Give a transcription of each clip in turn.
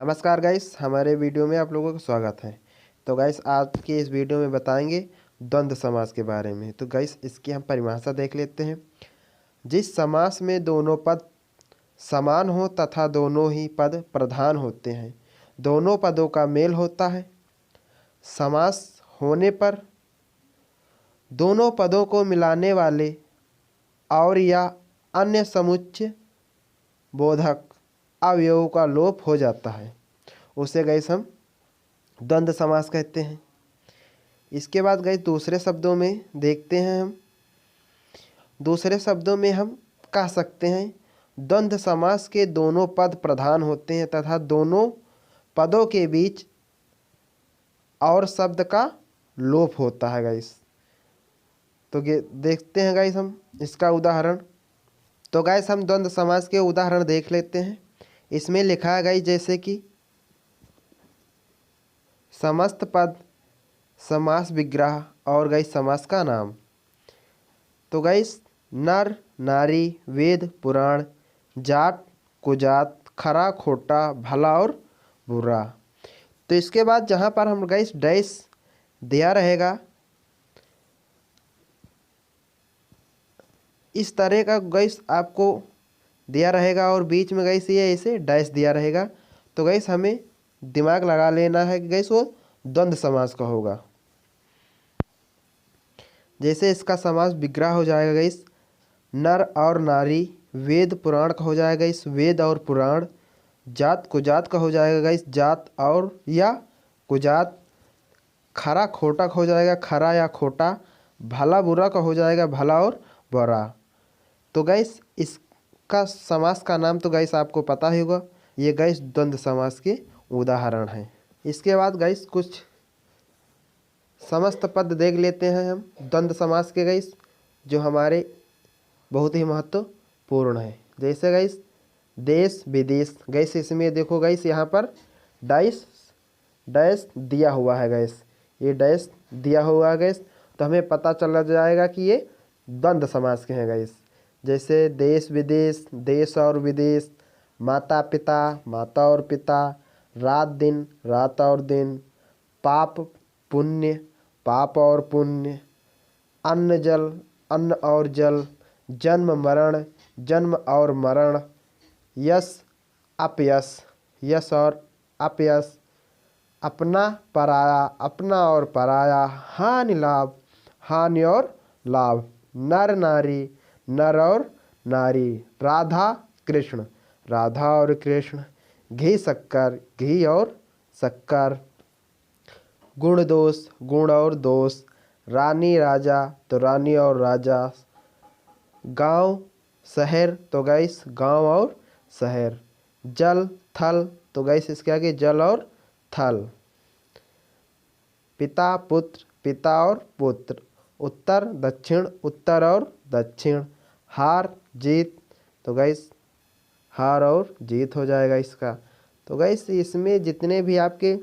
नमस्कार गाइस, हमारे वीडियो में आप लोगों का स्वागत है। तो गाइस आज के इस वीडियो में बताएंगे द्वंद्व समास के बारे में। तो गाइस इसकी हम परिभाषा देख लेते हैं। जिस समास में दोनों पद समान हो तथा दोनों ही पद प्रधान होते हैं, दोनों पदों का मेल होता है। समास होने पर दोनों पदों को मिलाने वाले और या अन्य समुच्चय बोधक अवयवों का लोप हो जाता है, उसे गाइस हम द्वंद्व समास कहते हैं। इसके बाद गाइस दूसरे शब्दों में देखते हैं हम। दूसरे शब्दों में हम कह सकते हैं द्वंद्व समास के दोनों पद प्रधान होते हैं तथा दोनों पदों के बीच और शब्द का लोप होता है गाइस। तो देखते हैं गाइस हम इसका उदाहरण। तो गाइस हम द्वंद्व समास के उदाहरण देख लेते हैं। इसमें लिखा है गाइस जैसे कि समस्त पद, समास विग्रह और गाइस समास का नाम। तो गाइस नर नारी, वेद पुराण, जात कुजात, खरा खोटा, भला और बुरा। तो इसके बाद जहाँ पर हम गाइस डैश दिया रहेगा, इस तरह का गाइस आपको दिया रहेगा और बीच में गाइस ये ऐसे डैश दिया रहेगा। तो गाइस हमें दिमाग लगा लेना है कि गाइस वो द्वंद्व समास का होगा। जैसे इसका समास विग्रह हो जाएगा गाइस नर और नारी, वेद पुराण का हो जाएगा इस वेद और पुराण, जात कुजात का हो जाएगा गाइस जात और या कुजात, खरा खोटा का हो जाएगा खरा या खोटा, भला बुरा का हो जाएगा भला और बुरा। तो गाइस इसका समास का नाम तो गाइस आपको पता ही होगा, ये गाइस द्वंद्व समास के उदाहरण हैं। इसके बाद गाइस कुछ समस्त पद देख लेते हैं हम द्वंद्व समास के गाइस, जो हमारे बहुत ही महत्वपूर्ण है। जैसे गाइस देश विदेश, गाइस इसमें देखो गाइस यहाँ पर डैश डैश दिया हुआ है गाइस, ये डैश दिया हुआ है गाइस, तो हमें पता चल जाएगा कि ये द्वंद्व समास के हैं गाइस। जैसे देश विदेश, देश और विदेश, माता पिता, माता और पिता, रात दिन, रात और दिन, पाप पुण्य, पाप और पुण्य, अन्न जल, अन्न और जल, जन्म मरण, जन्म और मरण, यश अपयश, यश और अपयश, अपना पराया, अपना और पराया, हानि लाभ, हानि और लाभ, नर नारी, नर और नारी, राधा कृष्ण, राधा और कृष्ण, घी शक्कर, घी और शक्कर, गुण दोष, गुण और दोष, रानी राजा, तो रानी और राजा, गांव शहर, तो गाइस गांव और शहर, जल थल, तो गाइस इसके आगे जल और थल, पिता पुत्र, पिता और पुत्र, उत्तर दक्षिण, उत्तर और दक्षिण, हार जीत, तो गाइस हार और जीत हो जाएगा इसका। तो गाइस इसमें जितने भी आपके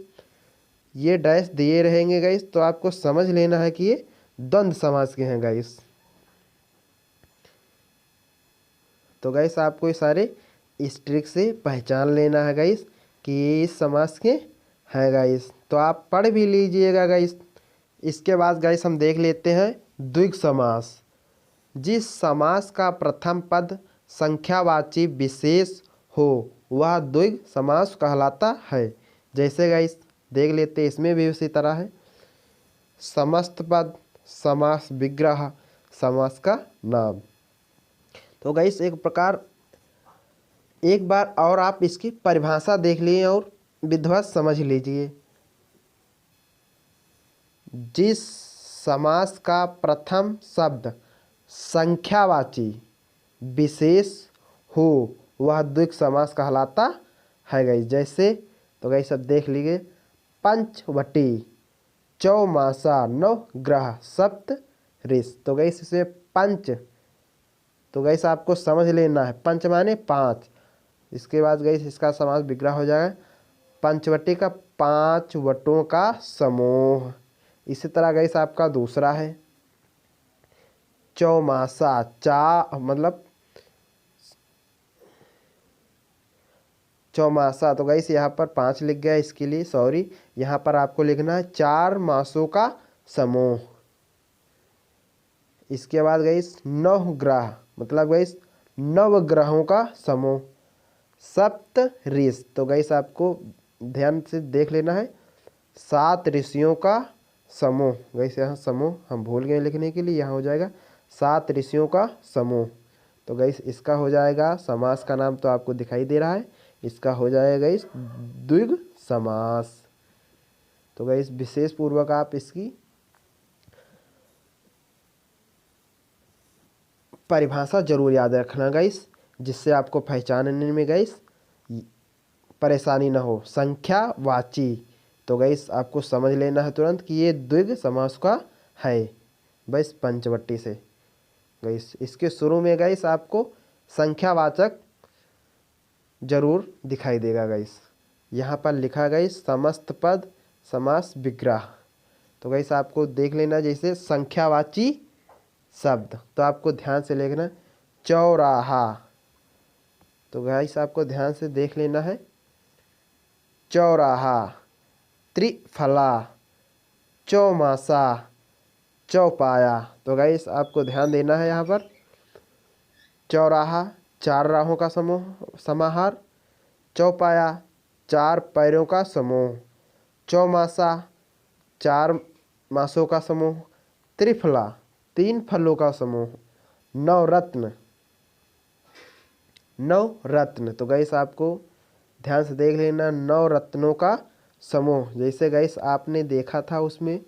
ये डैश दिए रहेंगे गाइस, तो आपको समझ लेना है कि ये द्वंद्व समास के हैं गाइस। तो गाइस आपको ये सारे इस ट्रिक से पहचान लेना है गाइस कि ये इस समास के हैं गाइस, तो आप पढ़ भी लीजिएगा गाइस। इसके बाद गाइस हम देख लेते हैं द्विग समास। जिस समास का प्रथम पद संख्यावाची विशेष हो वह द्विग समास कहलाता है। जैसे गाइस देख लेते हैं, इसमें भी उसी तरह है। समस्त पद, समास विग्रह, समास का नाम। तो गाइस एक बार और आप इसकी परिभाषा देख लिए और विधिवत समझ लीजिए। जिस समास का प्रथम शब्द संख्यावाची विशेष हो वह द्विग समास कहलाता है गाइस। जैसे तो गाइस सब देख लीजिए, पंचवटी, चौमासा, नवग्रह, सप्त ऋष। तो गाइस इसमें पंच, तो गाइस आपको समझ लेना है पंच माने पाँच। इसके बाद गाइस इसका समास विग्रह हो जाएगा पंचवटी का पांच वटों का समूह। इसी तरह गाइस आपका दूसरा है चौमासा, मतलब चौमासा, तो गाइस यहाँ पर 5 लिख गया, इसके लिए सॉरी। यहाँ पर आपको लिखना है 4 मासों का समूह। इसके बाद गाइस नवग्रह, मतलब गाइस नवग्रहों का समूह। सप्त ऋषि, तो गाइस आपको ध्यान से देख लेना है 7 ऋषियों का समूह। गाइस यहाँ समूह हम भूल गए लिखने के लिए, यहाँ हो जाएगा 7 ऋषियों का समूह। तो गाइस इसका हो जाएगा, समास का नाम तो आपको दिखाई दे रहा है, इसका हो जाएगा गाइस द्विग समास। तो गाइस विशेष पूर्वक आप इसकी परिभाषा जरूर याद रखना गाइस, जिससे आपको पहचानने में गाइस परेशानी ना हो। संख्यावाची, तो गाइस आपको समझ लेना है तुरंत कि ये द्विग समास का है बस पंचवटी से। गाइस इसके शुरू में गाइस आपको संख्यावाचक जरूर दिखाई देगा गाइस। यहाँ पर लिखा गाइस समस्त पद समास विग्रह। तो गाइस आपको देख लेना, जैसे संख्यावाची शब्द तो आपको ध्यान से लिखना चौराहा। तो गाइस आपको ध्यान से देख लेना है चौराहा। त्रिफला, चौमासा, चौपाया, तो गाइस आपको ध्यान देना है यहाँ पर चौराहा 4 राहों का समूह समाहार, चौपाया 4 पैरों का समूह, चौमासा 4 मासों का समूह, त्रिफला 3 फलों का समूह, नवरत्न, नवरत्न, तो गाइस आपको ध्यान से देख लेना नवरत्नों का समूह। जैसे गाइस आपने देखा था उसमें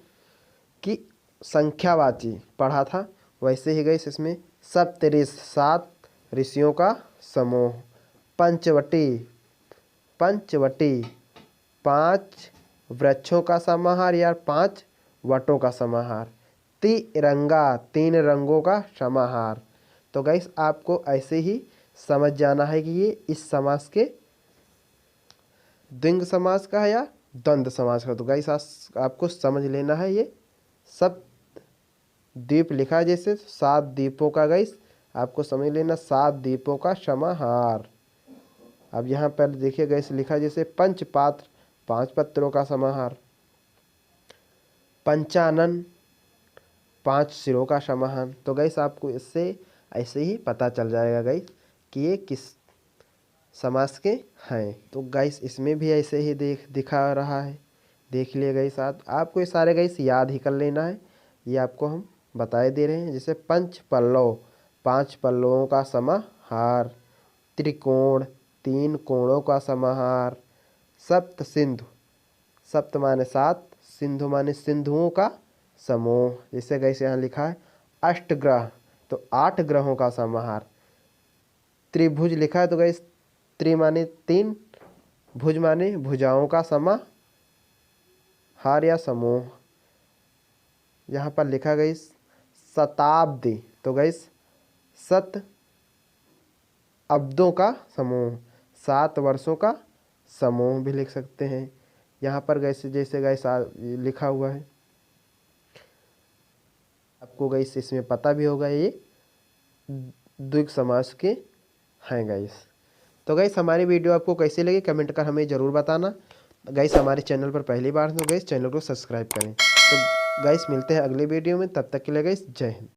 कि संख्यावाची पढ़ा था, वैसे ही गाइस इसमें सप्तऋषि 7 ऋषियों का समूह। पंचवटी, पंचवटी 5 वृक्षों का समाहार या 5 वटों का समाहार। तिरंगा 3 रंगों का समाहार। तो गाइस आपको ऐसे ही समझ जाना है कि ये इस समास के द्विंग समास का है या द्वंद्व समास का। तो गाइस आपको समझ लेना है ये सब द्वीप लिखा है, जैसे 7 द्वीपों का गाइस आपको समझ लेना 7 द्वीपों का समाहार। अब यहाँ पर देखिए गाइस लिखा जैसे पंचपात्र 5 पत्रों का समाहार, पंचानन 5 सिरों का समाहार। तो गाइस आपको इससे ऐसे ही पता चल जाएगा गाइस कि ये किस समास के हैं। तो गाइस इसमें भी ऐसे ही दिखा रहा है, देख लिए गाइस। आपको ये सारे गाइस याद ही कर लेना है, ये आपको हम बताए दे रहे हैं। जैसे पंच पल्लव 5 पल्लवों का समाहार, त्रिकोण 3 कोणों का समाहार, सप्त सिंधु, सप्त माने 7, सिंधु माने सिंधुओं का समूह। जैसे गाइस यहाँ लिखा है अष्टग्रह, तो 8 ग्रहों का समाहार। त्रिभुज लिखा है, तो गाइस त्रि माने 3, भुज माने भुजाओं का समाहार या समूह। यहाँ पर लिखा गाइस शताब्दी, तो गाइस 7 अब्दों का समूह, 7 वर्षों का समूह भी लिख सकते हैं। यहाँ पर गाइस जैसे गाइस लिखा हुआ है, आपको गाइस इसमें पता भी होगा ये द्विग समास के हैं गाइस। तो गाइस हमारी वीडियो आपको कैसी लगी कमेंट कर हमें ज़रूर बताना। गाइस हमारे चैनल पर पहली बार तो गाइस चैनल को सब्सक्राइब करें। तो गाइस मिलते हैं अगले वीडियो में, तब तक के लिए गाइस जय हिंद।